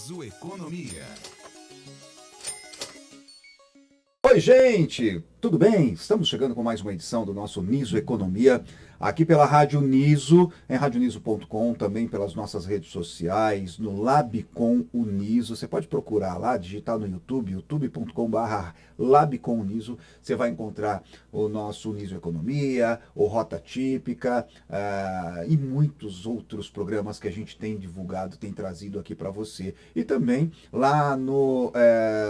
Niso Economia. Oi, gente, tudo bem? Estamos chegando com mais uma edição do nosso Niso Economia, aqui pela Rádio Niso, em radioniso.com, também pelas nossas redes sociais, no Labcom Uniso. Você pode procurar lá, digitar no YouTube, youtube.com/LabcomUniso. Você vai encontrar o nosso Niso Economia, o Rota Típica e muitos outros programas que a gente tem divulgado, tem trazido aqui para você. E também lá no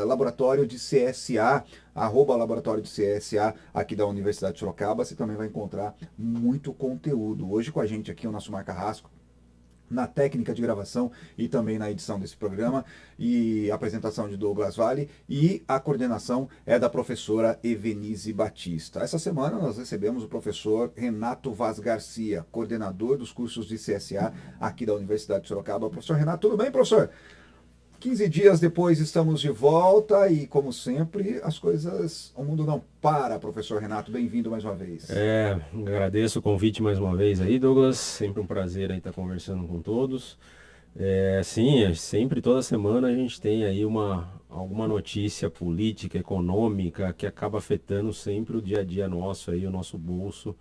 Laboratório de CSA, @Laboratório de CSA aqui da Universidade de Sorocaba, você também vai encontrar muito conteúdo. Hoje com a gente aqui o nosso Mar Carrasco, na técnica de gravação e também na edição desse programa, e a apresentação de Douglas Vale, e a coordenação é da professora Evenise Batista. Essa semana nós recebemos o professor Renato Vaz Garcia, coordenador dos cursos de CSA aqui da Universidade de Sorocaba. Professor Renato, tudo bem, professor? 15 dias depois estamos de volta e, como sempre, o mundo não para, professor Renato. Bem-vindo mais uma vez. Agradeço o convite mais uma vez aí, Douglas. Sempre um prazer aí estar conversando com todos. Sim, sempre, toda semana a gente tem aí alguma notícia política, econômica, que acaba afetando sempre o dia a dia nosso aí, o nosso bolso,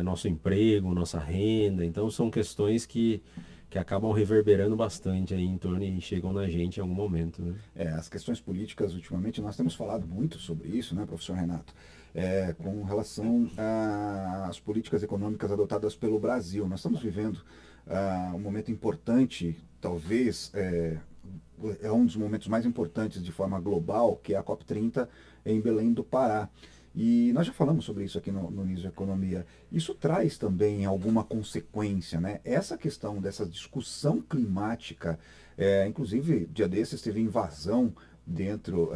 nosso emprego, nossa renda. Então são questões que acabam reverberando bastante aí em torno e chegam na gente em algum momento, né? As questões políticas, ultimamente, nós temos falado muito sobre isso, né, professor Renato? Com relação às políticas econômicas adotadas pelo Brasil. Nós estamos vivendo um momento importante, talvez é um dos momentos mais importantes de forma global, que é a COP30 em Belém do Pará. E nós já falamos sobre isso aqui no Niso Economia. Isso traz também alguma consequência, né? Essa questão dessa discussão climática, inclusive, dia desses teve invasão dentro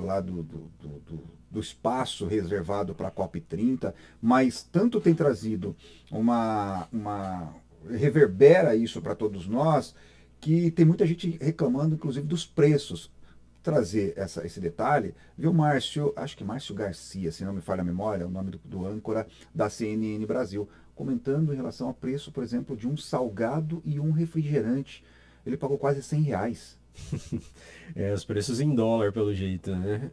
lá do espaço reservado para a COP30, mas tanto tem trazido reverbera isso para todos nós, que tem muita gente reclamando, inclusive, dos preços. Trazer esse detalhe, viu, Márcio, acho que Márcio Garcia, se não me falha a memória, é o nome do âncora da CNN Brasil, comentando em relação ao preço, por exemplo, de um salgado e um refrigerante. Ele pagou quase R$100. Os preços em dólar, pelo jeito, né?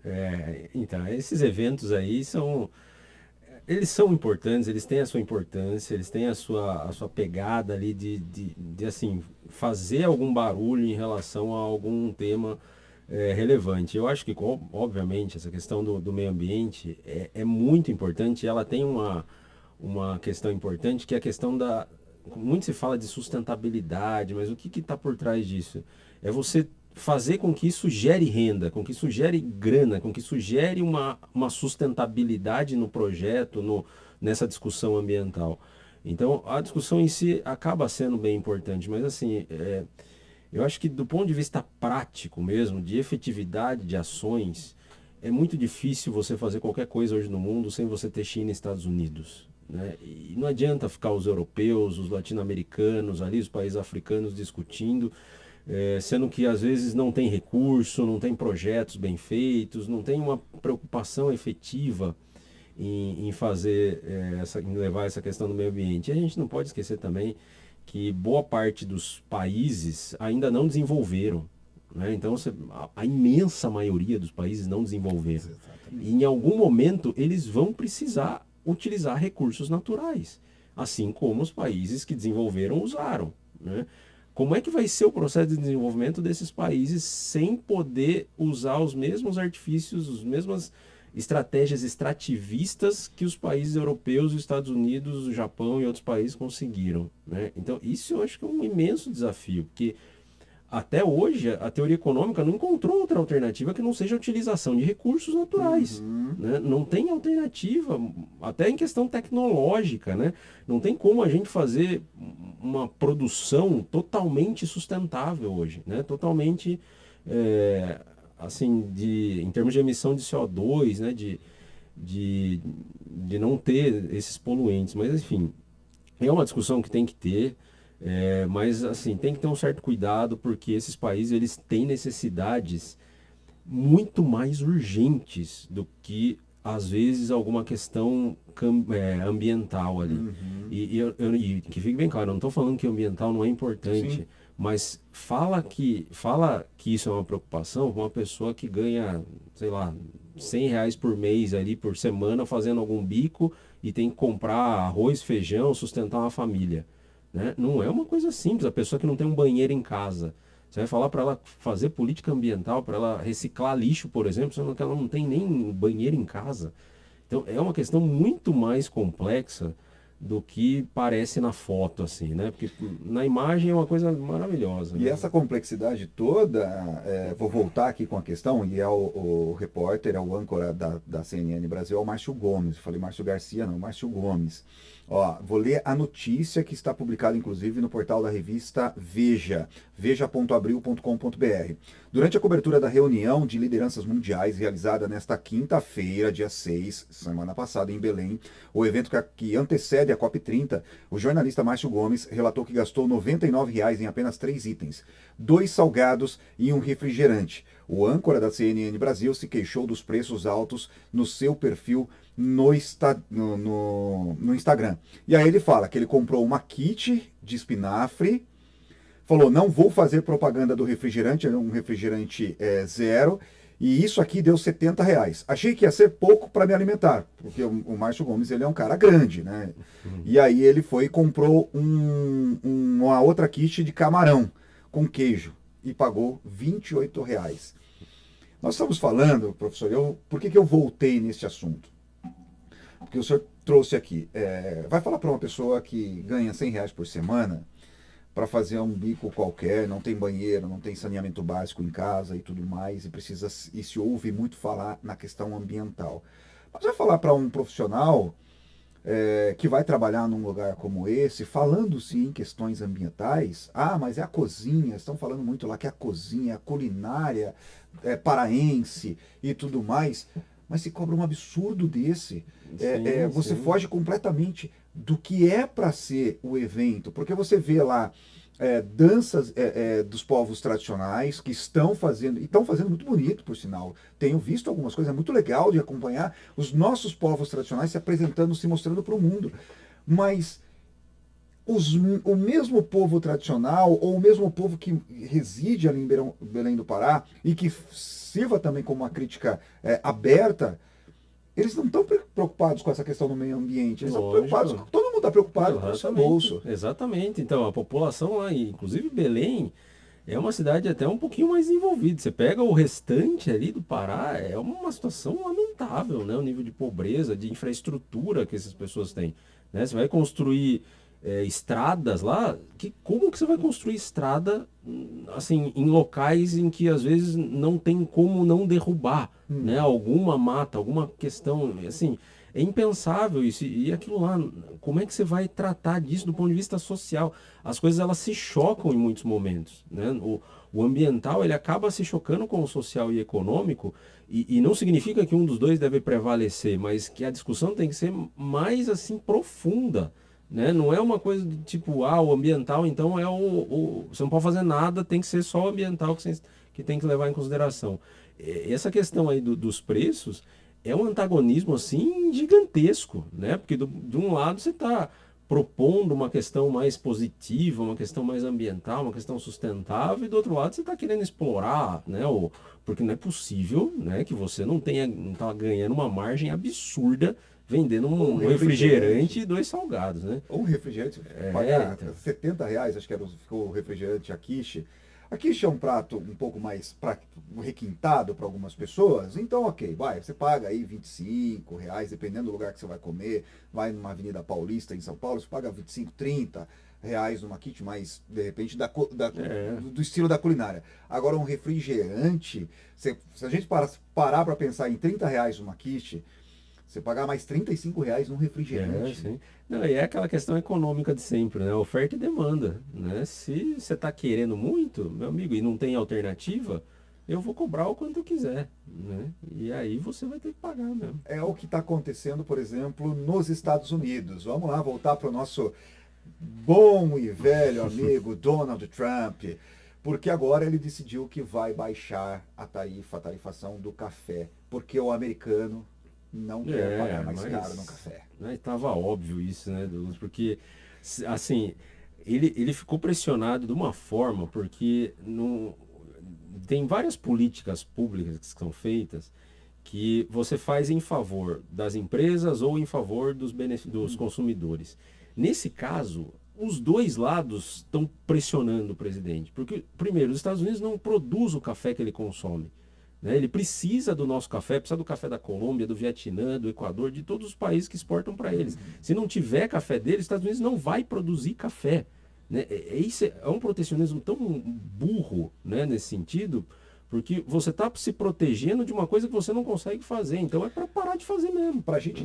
Então, esses eventos aí eles são importantes, eles têm a sua importância, eles têm a sua pegada ali de assim, fazer algum barulho em relação a algum tema relevante. Eu acho que, obviamente, essa questão do meio ambiente é muito importante. Ela tem uma questão importante, que é a questão muito se fala de sustentabilidade, mas o que está por trás disso? É você fazer com que isso gere renda, com que isso gere grana, com que isso gere uma sustentabilidade no projeto, nessa discussão ambiental. Então, a discussão em si acaba sendo bem importante, mas assim, eu acho que do ponto de vista prático mesmo, de efetividade de ações, é muito difícil você fazer qualquer coisa hoje no mundo sem você ter China e Estados Unidos, né? E não adianta ficar os europeus, os latino-americanos ali, os países africanos discutindo, sendo que às vezes não tem recurso, não tem projetos bem feitos, não tem uma preocupação efetiva em fazer em levar essa questão do meio ambiente. E a gente não pode esquecer também que boa parte dos países ainda não desenvolveram, né? Então, a imensa maioria dos países não desenvolveram. Exatamente. E em algum momento eles vão precisar utilizar recursos naturais, assim como os países que desenvolveram usaram, né? Como é que vai ser o processo de desenvolvimento desses países sem poder usar os mesmos artifícios, as mesmas estratégias extrativistas que os países europeus, os Estados Unidos, o Japão e outros países conseguiram, né? Então, isso eu acho que é um imenso desafio, porque até hoje a teoria econômica não encontrou outra alternativa que não seja a utilização de recursos naturais, né? Não tem alternativa, até em questão tecnológica, né? Não tem como a gente fazer uma produção totalmente sustentável hoje, né? Totalmente assim, em termos de emissão de CO2, né, de não ter esses poluentes. Mas, enfim, é uma discussão que tem que ter, mas, assim, tem que ter um certo cuidado, porque esses países, eles têm necessidades muito mais urgentes do que, às vezes, alguma questão ambiental ali. E que fique bem claro, eu não estou falando que o ambiental não é importante, Sim. Mas fala que isso é uma preocupação com uma pessoa que ganha, sei lá, R$ 100 por mês ali, por semana, fazendo algum bico e tem que comprar arroz, feijão, sustentar uma família, né? Não é uma coisa simples. A pessoa que não tem um banheiro em casa, você vai falar para ela fazer política ambiental, para ela reciclar lixo, por exemplo, sendo que ela não tem nem banheiro em casa. Então é uma questão muito mais complexa do que parece na foto, assim, né? Porque na imagem é uma coisa maravilhosa, E né? essa complexidade toda, vou voltar aqui com a questão, e é o repórter, é o âncora da CNN Brasil, é o Márcio Gomes. Eu falei Márcio Garcia, não, Márcio Gomes. Ó, vou ler a notícia que está publicada, inclusive, no portal da revista Veja, veja.abril.com.br. Durante a cobertura da reunião de lideranças mundiais realizada nesta quinta-feira, dia 6, semana passada, em Belém, o evento que antecede a COP30, o jornalista Márcio Gomes relatou que gastou R$ 99 em apenas 3 itens, 2 salgados e um refrigerante. O âncora da CNN Brasil se queixou dos preços altos no seu perfil no Instagram. E aí ele fala que ele comprou uma kit de espinafre, falou, não vou fazer propaganda do refrigerante, é um refrigerante zero, e isso aqui deu R$ 70. Achei que ia ser pouco para me alimentar, porque o Márcio Gomes ele é um cara grande, né? E aí ele foi e comprou uma outra kit de camarão com queijo e pagou R$ 28. Nós estamos falando, professor, por que eu voltei nesse assunto? Porque o senhor trouxe aqui, vai falar para uma pessoa que ganha R$ 100 por semana para fazer um bico qualquer, não tem banheiro, não tem saneamento básico em casa e tudo mais, e se ouve muito falar na questão ambiental. Mas vai falar para um profissional que vai trabalhar num lugar como esse, falando-se em questões ambientais, mas é a cozinha, estão falando muito lá que é a cozinha, a culinária paraense e tudo mais, mas se cobra um absurdo desse, você Sim. foge completamente do que é para ser o evento, porque você vê lá danças dos povos tradicionais que estão fazendo, e estão fazendo muito bonito, por sinal. Tenho visto algumas coisas, é muito legal de acompanhar os nossos povos tradicionais se apresentando, se mostrando para o mundo. Mas o mesmo povo tradicional, ou o mesmo povo que reside ali em Belém do Pará, e que sirva também como uma crítica aberta, eles não estão preocupados com essa questão do meio ambiente, eles estão preocupados, Lógico. todo mundo está preocupado com o seu Exatamente, bolso. exatamente. Então, a população lá, inclusive Belém, é uma cidade até um pouquinho mais envolvida. Você pega o restante ali do Pará, é uma situação lamentável, né? O nível de pobreza, de infraestrutura que essas pessoas têm, né? Você vai construir estradas lá, como que você vai construir estrada assim em locais em que às vezes não tem como não derrubar, né? Alguma mata, alguma questão, assim, é impensável isso. E aquilo lá, como é que você vai tratar disso do ponto de vista social? As coisas elas se chocam em muitos momentos, né? O ambiental ele acaba se chocando com o social e econômico e não significa que um dos dois deve prevalecer, mas que a discussão tem que ser mais assim profunda, né? Não é uma coisa de tipo, o ambiental então você não pode fazer nada, tem que ser só o ambiental que tem que levar em consideração. Essa questão aí dos preços é um antagonismo assim gigantesco, né? Porque de um lado você está propondo uma questão mais positiva, uma questão mais ambiental, uma questão sustentável, e do outro lado você está querendo explorar, né? Porque não é possível, né, que você não está ganhando uma margem absurda vendendo Um um refrigerante refrigerante. e 2 salgados, né? Ou um refrigerante, pagar Então. R$ 70, acho que era o refrigerante Akishi. A quiche é um prato um pouco mais requintado para algumas pessoas, então ok, você paga aí R$ 25, dependendo do lugar que você vai comer, vai numa Avenida Paulista em São Paulo, você paga 25, R$ 30 numa quiche, mais de repente É, do estilo da culinária. Agora um refrigerante, se a gente parar para pensar em R$ 30 numa quiche, você pagar mais R$ 35 num refrigerante. sim. Não, e é aquela questão econômica de sempre, né? Oferta e demanda, né? Se você está querendo muito, meu amigo, e não tem alternativa, eu vou cobrar o quanto eu quiser, né? E aí você vai ter que pagar mesmo. É o que está acontecendo, por exemplo, nos Estados Unidos. Vamos lá voltar para o nosso bom e velho amigo Donald Trump, porque agora ele decidiu que vai baixar a tarifação do café, porque o americano não quer pagar mais caro no café. Né, estava óbvio isso, né, Douglas? Porque, assim, ele ficou pressionado de uma forma, porque não, tem várias políticas públicas que são feitas que você faz em favor das empresas ou em favor dos Hum. consumidores. Nesse caso, os dois lados estão pressionando o presidente, porque, primeiro, os Estados Unidos não produzem o café que ele consome. Né? Ele precisa do nosso café, precisa do café da Colômbia, do Vietnã, do Equador, de todos os países que exportam para eles. Se não tiver café deles, os Estados Unidos não vai produzir café. Né? Isso é um protecionismo tão burro, né, nesse sentido, porque você está se protegendo de uma coisa que você não consegue fazer. Então é para parar de fazer mesmo. Para a gente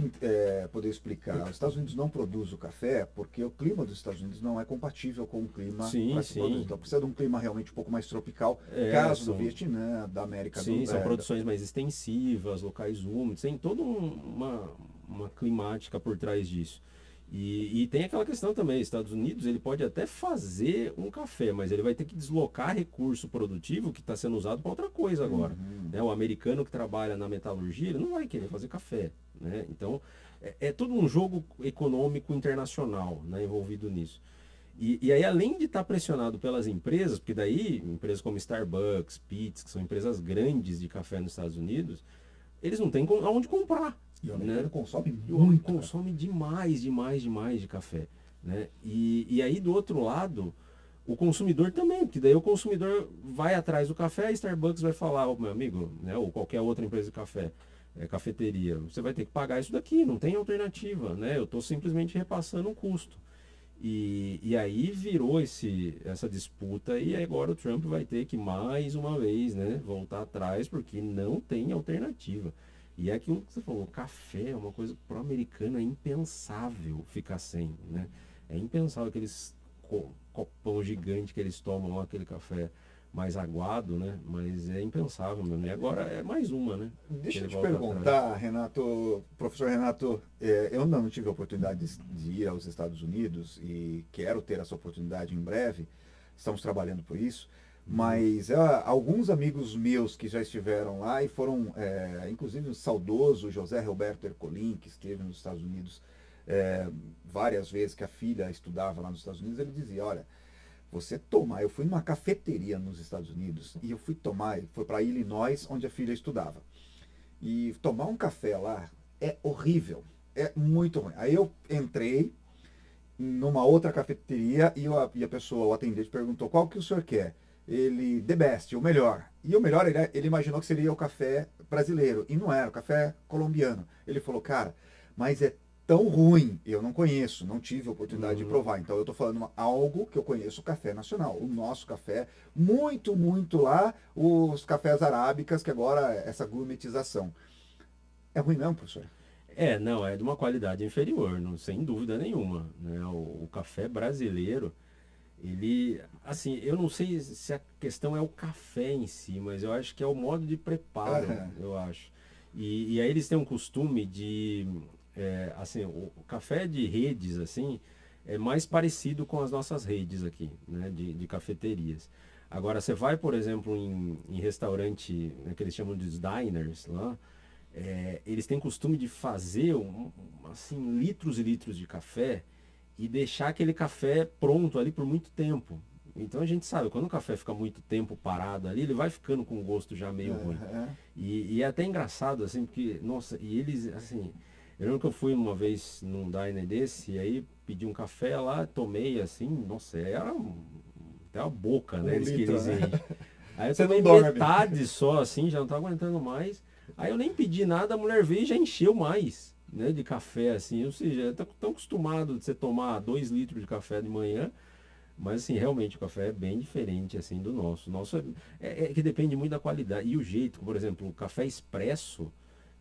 poder explicar, os Estados Unidos não produzem o café porque o clima dos Estados Unidos não é compatível com o clima Sim, para se produzir. sim. Então precisa de um clima realmente um pouco mais tropical, É, caso do são, Vietnã, da América do sim, são produções mais extensivas, locais úmidos, tem toda uma climática por trás disso. E tem aquela questão também, Estados Unidos ele pode até fazer um café, mas ele vai ter que deslocar recurso produtivo que está sendo usado para outra coisa agora. Uhum. Né? O americano que trabalha na metalurgia, ele não vai querer fazer café. Né? Então, é tudo um jogo econômico internacional, né, envolvido nisso. E aí, além de estar pressionado pelas empresas, porque daí, empresas como Starbucks, Peet's, que são empresas grandes de café nos Estados Unidos, eles não têm aonde comprar. E o Né? americano consome E o homem muito café. consome demais, demais, demais de café. Né? E aí, do outro lado, o consumidor também, porque daí o consumidor vai atrás do café, a Starbucks vai falar, ô meu amigo, né, ou qualquer outra empresa de café, cafeteria, você vai ter que pagar isso daqui, não tem alternativa, né? Eu estou simplesmente repassando o custo. E aí virou essa disputa e agora o Trump vai ter que mais uma vez, né, voltar atrás porque não tem alternativa. E é aquilo que você falou, café é uma coisa para o americano é impensável ficar sem, né? É impensável aqueles copão gigante que eles tomam lá, aquele café mais aguado, né? Mas é impensável mesmo. E agora é mais uma, né? Que Deixa eu ele te volta atrás. perguntar, Renato, professor Renato, eu ainda não tive a oportunidade de ir aos Estados Unidos e quero ter essa oportunidade em breve, estamos trabalhando por isso, Uhum. mas alguns amigos meus que já estiveram lá e foram, inclusive o saudoso José Roberto Ercolim, que esteve nos Estados Unidos é, várias vezes, que a filha estudava lá nos Estados Unidos, ele dizia, olha, você tomar, eu fui numa cafeteria nos Estados Unidos e eu fui tomar, foi para Illinois, onde a filha estudava. E tomar um café lá é horrível, é muito ruim. Aí eu entrei numa outra cafeteria e a pessoa, o atendente, perguntou qual que o senhor quer. Ele, the best, o melhor. E o melhor, ele imaginou que seria o café brasileiro. E não era, o café colombiano. Ele falou, cara, mas é tão ruim, eu não conheço, não tive a oportunidade de Uhum. provar. Então eu estou falando algo que eu conheço, o café nacional. O nosso café, muito, muito lá, os cafés arábicas, que agora é essa gourmetização. É ruim mesmo, professor? Não, é de uma qualidade inferior, não, sem dúvida nenhuma, né? O café brasileiro, ele, assim, eu não sei se a questão é o café em si, mas eu acho que é o modo de preparo, Aham. eu acho. E aí eles têm um costume de, assim, o café de redes, assim, é mais parecido com as nossas redes aqui, né, de cafeterias. Agora, você vai, por exemplo, em restaurante, né, que eles chamam de diners lá, eles têm costume de fazer assim, litros e litros de café e deixar aquele café pronto ali por muito tempo. Então a gente sabe, quando o café fica muito tempo parado ali, ele vai ficando com um gosto já meio ruim. Aham. E é até engraçado, assim, porque, nossa, e eles, assim, eu lembro que eu fui uma vez num diner desse, e aí pedi um café lá, tomei assim, nossa, era até a boca, né? Um Eles que litro, eles né? enchem. Aí eu Você não tomei dorme. metade só, assim, já não tava aguentando mais. Aí eu nem pedi nada, a mulher veio e já encheu mais, né, de café, assim. Ou seja, tá tão acostumado de você tomar 2 litros de café de manhã, mas assim, realmente o café é bem diferente, assim, do nosso. O nosso é que depende muito da qualidade. E o jeito, por exemplo, o café expresso,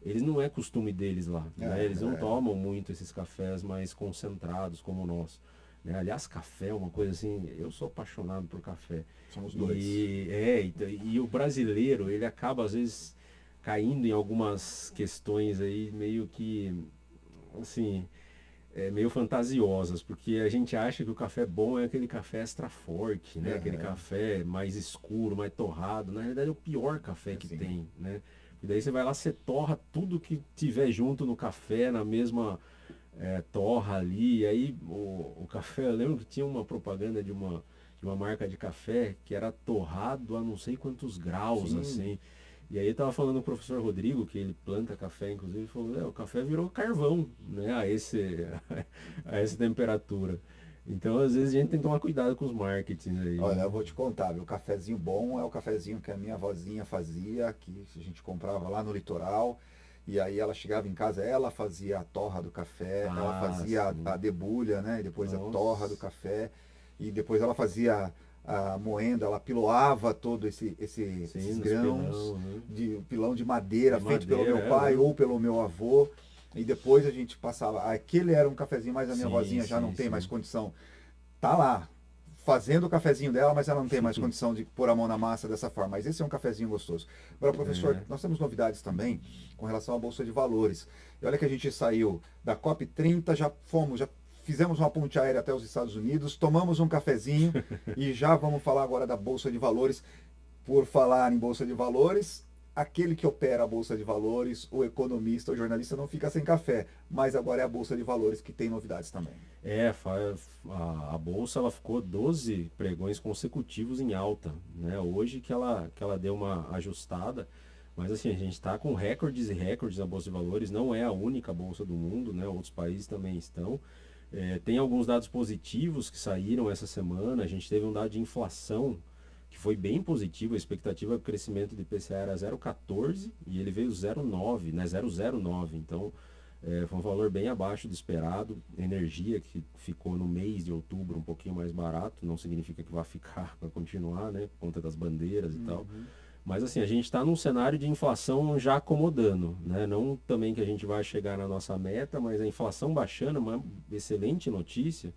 eles não é costume deles lá, né? Eles não É, tomam muito esses cafés mais concentrados como o nosso. Né? Aliás, café é uma coisa assim, eu sou apaixonado por café. somos dois. E o brasileiro, ele acaba às vezes caindo em algumas questões aí meio que, assim, meio fantasiosas, porque a gente acha que o café bom é aquele café extra forte, né? Aquele Aham. café mais escuro, mais torrado. Na realidade é o pior café que Assim. tem, né? E daí você vai lá, você torra tudo que tiver junto no café, torra ali, e aí o café, eu lembro que tinha uma propaganda de uma marca de café que era torrado a não sei quantos graus, Sim, assim. E aí tava falando com o professor Rodrigo, que ele planta café, inclusive, falou, o café virou carvão, né, a essa temperatura. Então, às vezes, a gente tem que tomar cuidado com os marketings aí, olha, né? eu vou te contar, meu cafezinho bom é o cafezinho que a minha vozinha fazia, que a gente comprava lá no litoral. E aí ela chegava em casa, ela fazia a torra do café, ela Ah, fazia a sim. debulha, né? E depois a torra do Nossa. café. E depois ela fazia a moenda, ela piloava todo Sim, esses nos grãos pilão, né? de pilão de madeira De feito pelo madeira, meu eu pai lembro. ou pelo meu avô. E depois a gente passava. Aquele era um cafezinho, mas a minha Sim, vozinha já não sim, tem mais sim. condição, tá lá fazendo o cafezinho dela, mas ela não tem mais condição de pôr a mão na massa dessa forma. Mas esse é um cafezinho gostoso. Agora, professor, É. nós temos novidades também com relação à Bolsa de Valores. E olha que a gente saiu da COP30, já fizemos uma ponte aérea até os Estados Unidos, tomamos um cafezinho e já vamos falar agora da Bolsa de Valores. Por falar em Bolsa de Valores, aquele que opera a Bolsa de Valores, o economista, o jornalista não fica sem café, mas agora é a Bolsa de Valores que tem novidades também. A bolsa ela ficou 12 pregões consecutivos em alta, né? Hoje que ela deu uma ajustada, mas assim, a gente está com recordes e recordes na bolsa de valores, não é a única bolsa do mundo, né? Outros países também estão. Tem alguns dados positivos que saíram essa semana, a gente teve um dado de inflação que foi bem positivo, a expectativa de crescimento do IPCA era 0,14 e ele veio 0,9, né? 0,09, então foi um valor bem abaixo do esperado. Energia que ficou no mês de outubro um pouquinho mais barato, não significa que vai ficar, vai continuar, né? Por conta das bandeiras e tal. Uhum. Mas assim, a gente está num cenário de inflação já acomodando, né? Não também que a gente vai chegar na nossa meta, mas a inflação baixando é uma excelente notícia,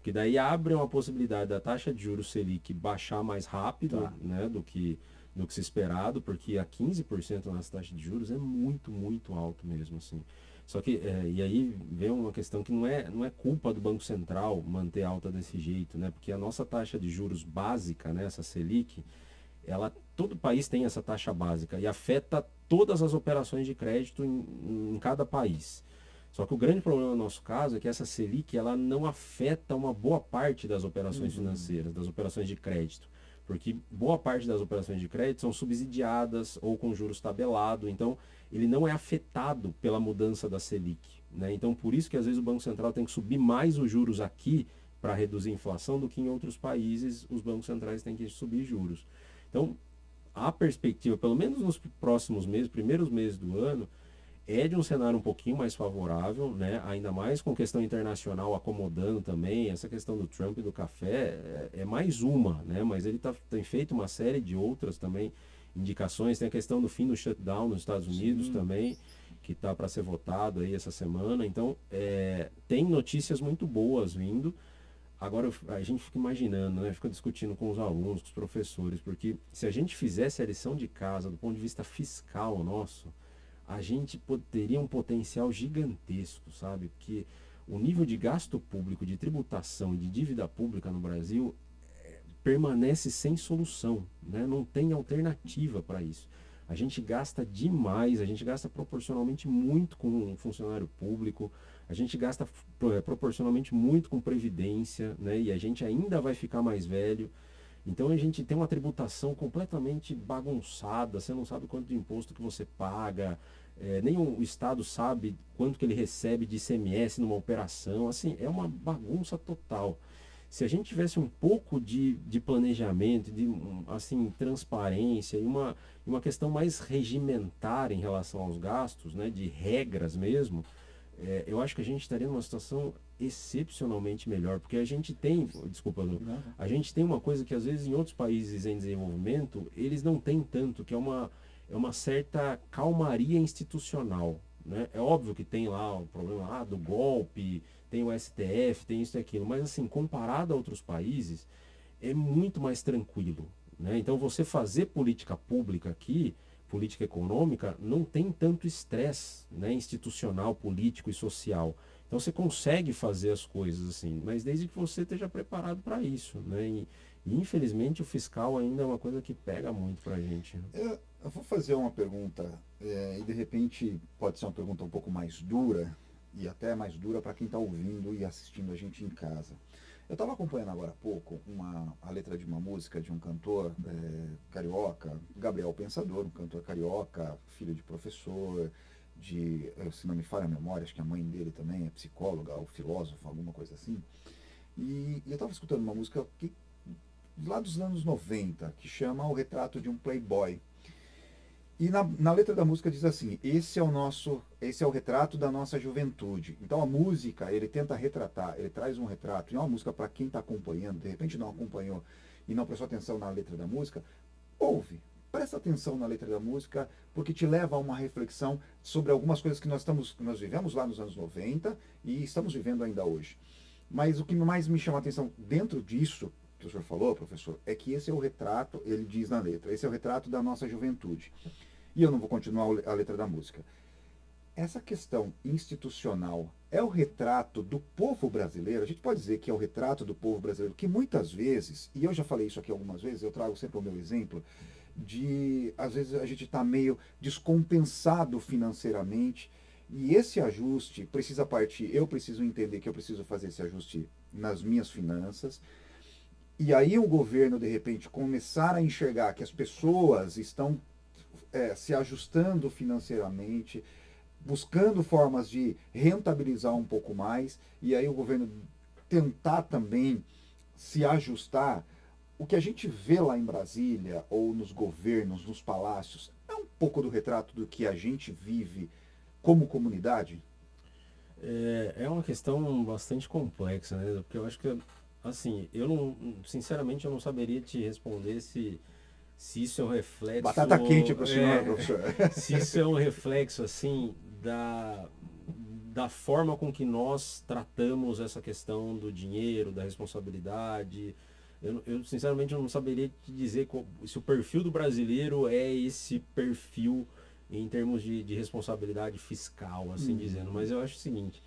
que daí abre uma possibilidade da taxa de juros Selic baixar mais rápido, Tá. né, do que se esperado, porque a 15% nas taxas de juros é muito, muito alto mesmo, assim. Só que, e aí vem uma questão que não é culpa do Banco Central manter alta desse jeito, né? Porque a nossa taxa de juros básica, né, essa Selic, todo país tem essa taxa básica e afeta todas as operações de crédito em cada país. Só que o grande problema no nosso caso é que essa Selic ela não afeta uma boa parte das operações Uhum. financeiras, das operações de crédito. Porque boa parte das operações de crédito são subsidiadas ou com juros tabelado, então ele não é afetado pela mudança da Selic. Né? Então por isso que às vezes o Banco Central tem que subir mais os juros aqui para reduzir a inflação do que em outros países os bancos centrais têm que subir juros. Então a perspectiva, pelo menos nos próximos meses, primeiros meses do ano, é de um cenário um pouquinho mais favorável, né? Ainda mais com questão internacional acomodando também. Essa questão do Trump e do café é mais uma, né? Mas ele tem feito uma série de outras também indicações. Tem a questão do fim do shutdown nos Estados Unidos Sim. também, que está para ser votado aí essa semana. Então, tem notícias muito boas vindo. Agora a gente fica imaginando, né? Fica discutindo com os alunos, com os professores, porque se a gente fizesse a lição de casa do ponto de vista fiscal nosso, a gente teria um potencial gigantesco, sabe? Porque o nível de gasto público, de tributação e de dívida pública no Brasil permanece sem solução, né? Não tem alternativa para isso. A gente gasta demais, a gente gasta proporcionalmente muito com um funcionário público, a gente gasta proporcionalmente muito com previdência, né? E a gente ainda vai ficar mais velho. Então a gente tem uma tributação completamente bagunçada, você não sabe quanto de imposto que você paga, nem o Estado sabe quanto que ele recebe de ICMS numa operação, assim, é uma bagunça total. Se a gente tivesse um pouco de planejamento, assim, transparência e uma questão mais regimentar em relação aos gastos, né, de regras mesmo, eu acho que a gente estaria numa situação excepcionalmente melhor, porque a gente tem, desculpa, Lu, Não, a gente tem uma coisa que às vezes em outros países em desenvolvimento eles não têm tanto, que é uma certa calmaria institucional. Né? É óbvio que tem lá o problema do golpe, tem o STF, tem isso e aquilo, mas assim, comparado a outros países, é muito mais tranquilo. Né? Então você fazer política pública aqui, política econômica, não tem tanto estresse, né, institucional, político e social. Então você consegue fazer as coisas assim, mas desde que você esteja preparado para isso. Né? E infelizmente o fiscal ainda é uma coisa que pega muito para a gente. eu vou fazer uma pergunta, e de repente pode ser uma pergunta um pouco mais dura, e até mais dura para quem está ouvindo e assistindo a gente em casa. Eu estava acompanhando agora há pouco a letra de uma música de um cantor carioca, Gabriel Pensador, um cantor carioca, filho de professor, se não me falha a memória, acho que a mãe dele também é psicóloga ou filósofa, alguma coisa assim. E eu estava escutando uma música lá dos anos 90, que chama O Retrato de um Playboy. E na letra da música diz assim: esse é o retrato da nossa juventude. Então a música, ele tenta retratar, ele traz um retrato, e é uma música para quem está acompanhando, de repente não acompanhou e não prestou atenção na letra da música, ouve, presta atenção na letra da música, porque te leva a uma reflexão sobre algumas coisas que nós vivemos lá nos anos 90 e estamos vivendo ainda hoje. Mas o que mais me chama a atenção dentro disso que o senhor falou, professor, é que esse é o retrato, ele diz na letra, esse é o retrato da nossa juventude. E eu não vou continuar a letra da música. Essa questão institucional é o retrato do povo brasileiro? A gente pode dizer que é o retrato do povo brasileiro, que muitas vezes, e eu já falei isso aqui algumas vezes, eu trago sempre o meu exemplo, às vezes a gente está meio descompensado financeiramente, e esse ajuste precisa partir, eu preciso entender que eu preciso fazer esse ajuste nas minhas finanças, e aí o governo, de repente, começar a enxergar que as pessoas estão se ajustando financeiramente, buscando formas de rentabilizar um pouco mais, e aí o governo tentar também se ajustar. O que a gente vê lá em Brasília, ou nos governos, nos palácios, é um pouco do retrato do que a gente vive como comunidade? É uma questão bastante complexa, né? Porque eu acho que, assim, eu não, sinceramente, eu não saberia te responder se isso é um reflexo. Batata quente para o senhor, professor. Se isso é um reflexo, assim, da forma com que nós tratamos essa questão do dinheiro, da responsabilidade. Eu sinceramente, eu não saberia te dizer se o perfil do brasileiro é esse perfil em termos de responsabilidade fiscal, assim dizendo. Mas eu acho o seguinte,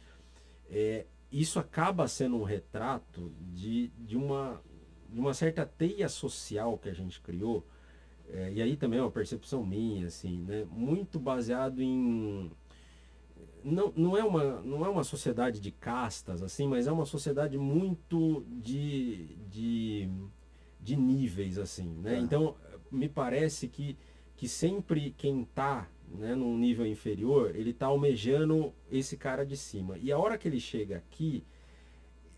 isso acaba sendo um retrato de uma certa teia social que a gente criou, e aí também é uma percepção minha, assim, né? Muito baseado em... Não é uma sociedade de castas, assim, mas é uma sociedade muito de níveis, assim, né? Então, me parece que sempre quem está, né, num nível inferior, ele está almejando esse cara de cima. E a hora que ele chega aqui,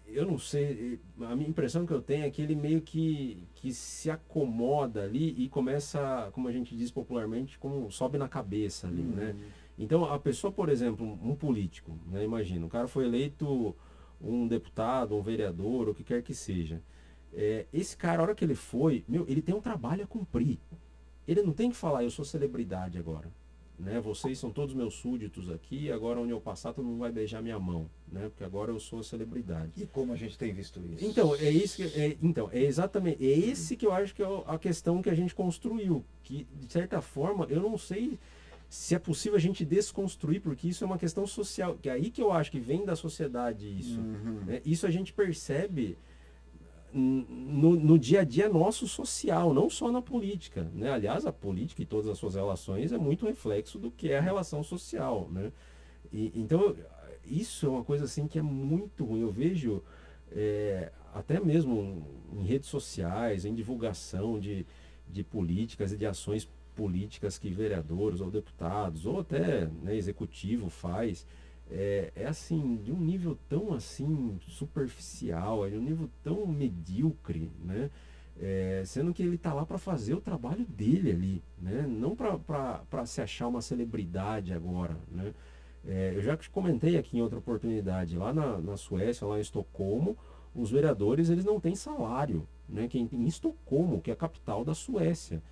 eu não sei, a minha impressão que eu tenho é que ele meio que se acomoda ali e começa, como a gente diz popularmente, como sobe na cabeça ali, né? Então, a pessoa, por exemplo, um político, né? Imagina, o cara foi eleito um deputado, um vereador, o que quer que seja. Esse cara, a hora que ele foi, ele tem um trabalho a cumprir. Ele não tem que falar, eu sou celebridade agora. Né? Vocês são todos meus súditos aqui, agora onde eu passar todo mundo vai beijar minha mão, né? Porque agora eu sou a celebridade. E como a gente tem visto isso? Então, é exatamente, é esse que eu acho que é a questão que a gente construiu, que de certa forma, eu não sei se é possível a gente desconstruir, porque isso é uma questão social, que é aí que eu acho que vem da sociedade isso. Né? Isso a gente percebe no dia a dia nosso social, não só na política, né? Aliás, a política e todas as suas relações é muito reflexo do que é a relação social, né? Então, isso é uma coisa assim que é muito ruim. Eu vejo até mesmo em redes sociais, em divulgação de políticas e de ações políticas que vereadores ou deputados ou até, né, executivo faz. Assim, de um nível tão assim superficial, de um nível tão medíocre, né? Sendo que ele está lá para fazer o trabalho dele ali, né? Não para se achar uma celebridade agora, né? Eu já te comentei aqui em outra oportunidade, lá na Suécia, lá em Estocolmo, os vereadores eles não têm salário, né? Em Estocolmo, que é a capital da Suécia,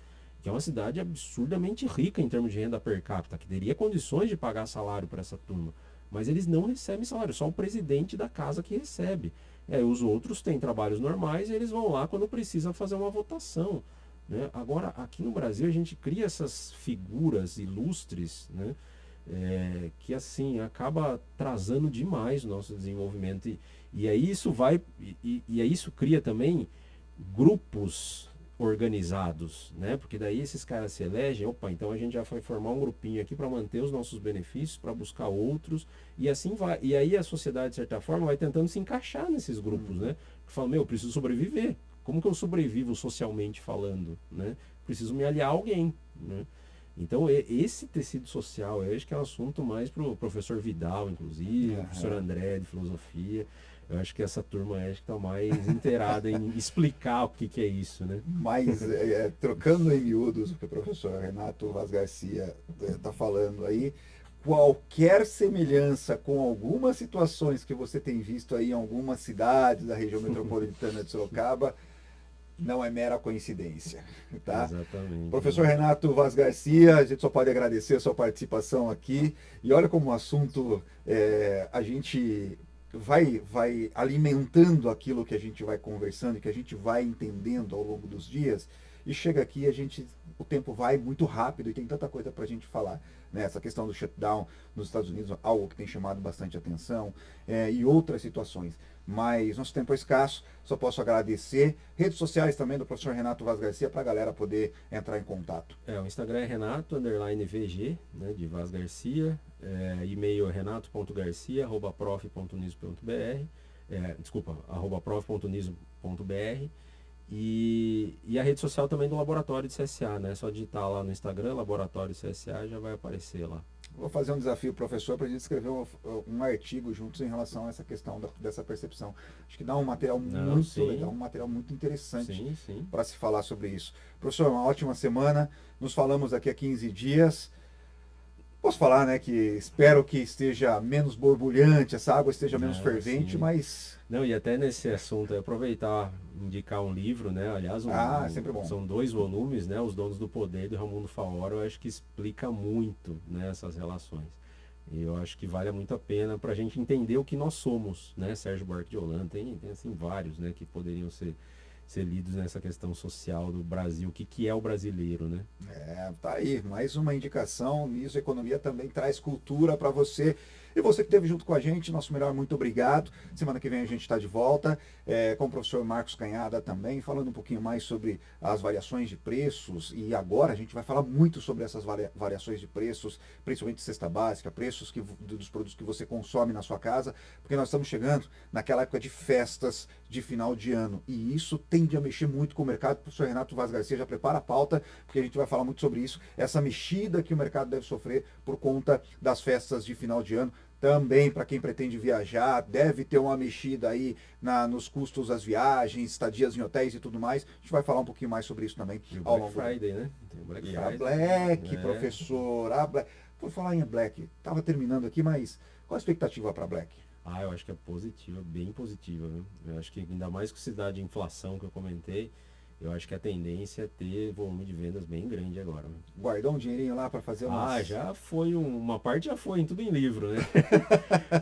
que é uma cidade absurdamente rica em termos de renda per capita, que teria condições de pagar salário para essa turma. Mas eles não recebem salário, só o presidente da casa que recebe. Os outros têm trabalhos normais e eles vão lá quando precisa fazer uma votação. Né? Agora, aqui no Brasil, a gente cria essas figuras ilustres, né? Que assim acaba atrasando demais o nosso desenvolvimento. E aí isso vai. E aí isso cria também grupos organizados, né? Porque daí esses caras se elegem, opa, então a gente já vai formar um grupinho aqui para manter os nossos benefícios, para buscar outros, e assim vai. E aí a sociedade, de certa forma, vai tentando se encaixar nesses grupos, né? Fala, meu, eu preciso sobreviver. Como que eu sobrevivo socialmente falando, né? Preciso me aliar a alguém, né? Então, esse tecido social, eu acho que é um assunto mais para o professor Vidal, inclusive, o professor André, de filosofia. Eu acho que essa turma está mais inteirada em explicar o que é isso, né? Mas, trocando em miúdos o que o professor Renato Vaz Garcia está falando aí, qualquer semelhança com algumas situações que você tem visto aí em algumas cidades da região metropolitana de Sorocaba, não é mera coincidência, tá? Exatamente. Professor Renato Vaz Garcia, a gente só pode agradecer a sua participação aqui. E olha como o assunto, a gente vai alimentando aquilo que a gente vai conversando, que a gente vai entendendo ao longo dos dias. E chega aqui, o tempo vai muito rápido e tem tanta coisa para a gente falar. Né? Essa questão do shutdown nos Estados Unidos, algo que tem chamado bastante atenção, e outras situações. Mas nosso tempo é escasso, só posso agradecer. Redes sociais também do professor Renato Vaz Garcia para a galera poder entrar em contato. O Instagram é Renato_VG, né, de Vaz Garcia. E-mail é renato.garcia@prof.niso.br. Desculpa, @prof.niso.br. E a rede social também do Laboratório de CSA, né? Só digitar lá no Instagram, Laboratório de CSA, já vai aparecer lá. Vou fazer um desafio, professor, para a gente escrever um artigo juntos em relação a essa questão dessa percepção. Acho que dá um material muito legal, um material muito interessante para se falar sobre isso. Professor, uma ótima semana. Nos falamos daqui a 15 dias. Posso falar, né, que espero que esteja menos borbulhante, essa água esteja menos fervente, mas... Não, e até nesse assunto, aproveitar, indicar um livro, né, aliás, sempre bom. São 2 volumes, né, Os Donos do Poder, do Raimundo Faoro, eu acho que explica muito, né, essas relações. E eu acho que vale muito a pena para a gente entender o que nós somos, né, Sérgio Buarque de Holanda, tem assim, vários, né, que poderiam ser lidos nessa questão social do Brasil, o que é o brasileiro, né? Tá aí, mais uma indicação. Niso Economia também traz cultura para você. E você que esteve junto com a gente, nosso melhor muito obrigado. Semana que vem a gente está de volta com o professor Marcos Canhada também, falando um pouquinho mais sobre as variações de preços. E agora a gente vai falar muito sobre essas variações de preços, principalmente cesta básica, preços dos produtos que você consome na sua casa, porque nós estamos chegando naquela época de festas de final de ano. E isso tende a mexer muito com o mercado. O professor Renato Vaz Garcia já prepara a pauta, porque a gente vai falar muito sobre isso, essa mexida que o mercado deve sofrer por conta das festas de final de ano. Também, para quem pretende viajar, deve ter uma mexida aí nos custos das viagens, estadias em hotéis e tudo mais. A gente vai falar um pouquinho mais sobre isso também. E o Black Friday, né? Tem o Black Friday. A Black, professor. A Black. Por falar em Black, estava terminando aqui, mas qual a expectativa para Black? Eu acho que é positiva, bem positiva, viu? Eu acho que ainda mais com a cidade de inflação que eu comentei, eu acho que a tendência é ter volume de vendas bem grande agora. Né? Guardou um dinheirinho lá para fazer umas... já foi, uma parte já foi, em tudo em livro, né?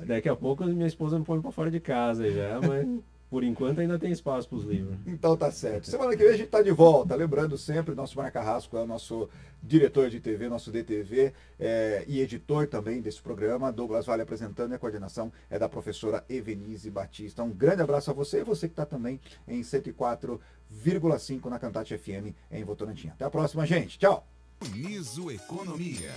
Daqui a pouco minha esposa me põe para fora de casa já, mas por enquanto ainda tem espaço para os livros. Então tá certo. Semana que vem a gente tá de volta. Lembrando sempre, nosso Marco Carrasco é o nosso diretor de TV, nosso DTV e editor também desse programa. Douglas Vale apresentando e a coordenação é da professora Evenise Batista. Um grande abraço a você e você que está também em 104,5 na Cantate FM em Votorantim. Até a próxima, gente. Tchau. Niso Economia.